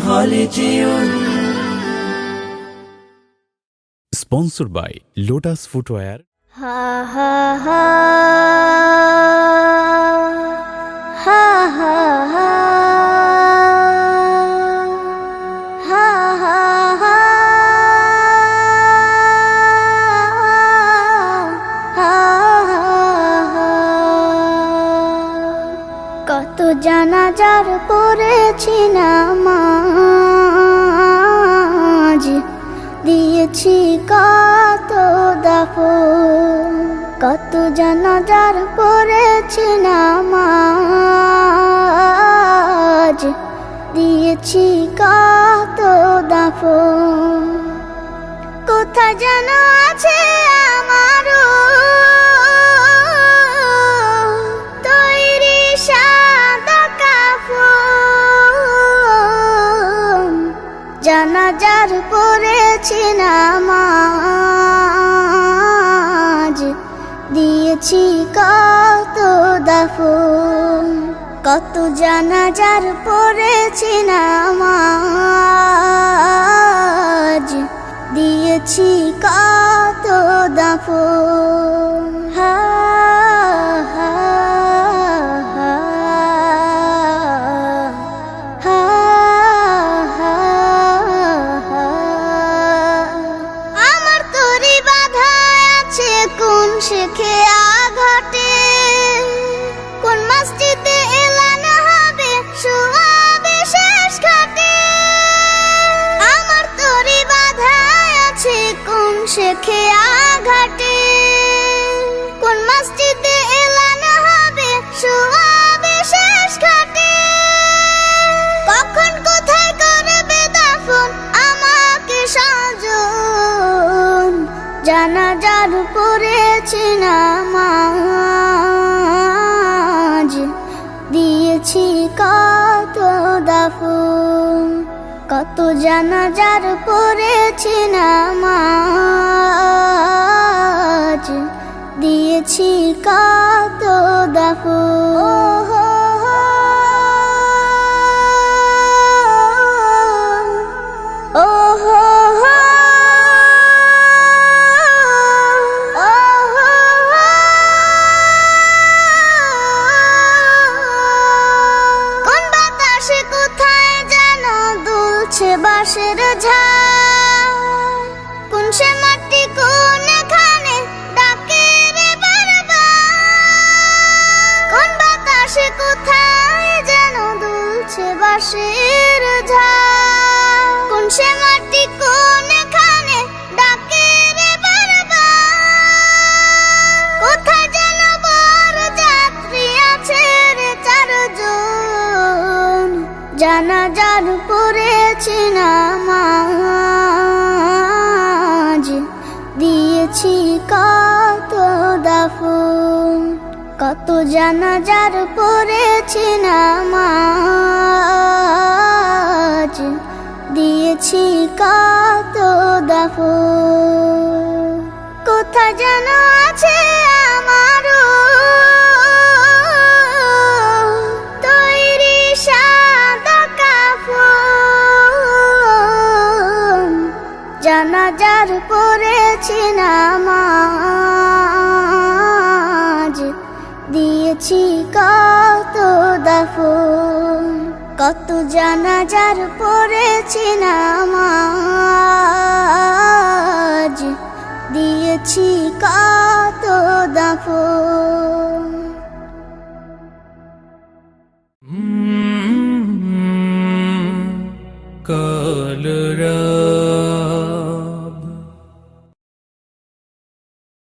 خالدون. Sponsored by Lotus Footwear. Ha ha ha ha ha ha ha ha ha কত জানাজার পড়েছি নামাজ দিয়েছি কত দাফন কত জানাজার পড়েছি নামাজ দিয়েছি কত দাফন কোথায় যেন আছে আমারও তৈরি সাদা কাফন জানাজার পড়েছি নামাজ দিয়েছি কত দাফন কত জানাজার পড়েছি নামাজ দিয়েছি কত দাফন হা হা হা হা হা হা আমার তরি বাধা আছে কোন শেখে আঘাটে কোন মসজিদে এলান হবে শোয়াবে শেষ ঘাটে আমার তরি বাধা আছে কোন শেখে আঘাটে কোন মসজিদে এলান হবে শোয়াবে শেষ ঘাটে কখন কোথায় করবে দাফন আমাকে সাজন জানাজার পড়েছি নামাজ দিয়েছি কত দাফন কত জানাজার পড়েছি নামাজ দিয়েছি কত দাফন ও হো হো কোন বাতাসে কোথায় যেন দুলছে বাঁশের ঝাড় কোন সে মাটি কোনখানে ডাকে রে বারবার কোন বাতাসে কোথায় যেন দুলছে বাঁশের ঝাড় কোন সে মাটি কোনখানে ডাকে রে বারবার কোথায় যেন বড় যাত্রী আছে রে চারজন জানাজার পড়েছি নামাজ দিয়েছি কত দাফন কত জানাজার পড়েছি নামাজ দিয়েছি কত দাফন কোথায় যেন আছে আমারও তৈরি সাদা কাফন জানাজার পড়েছি নামাজ দিয়েছি কত দাফন কত জানাজার পড়েছি নামাজ দিয়েছি কত দাফন কাল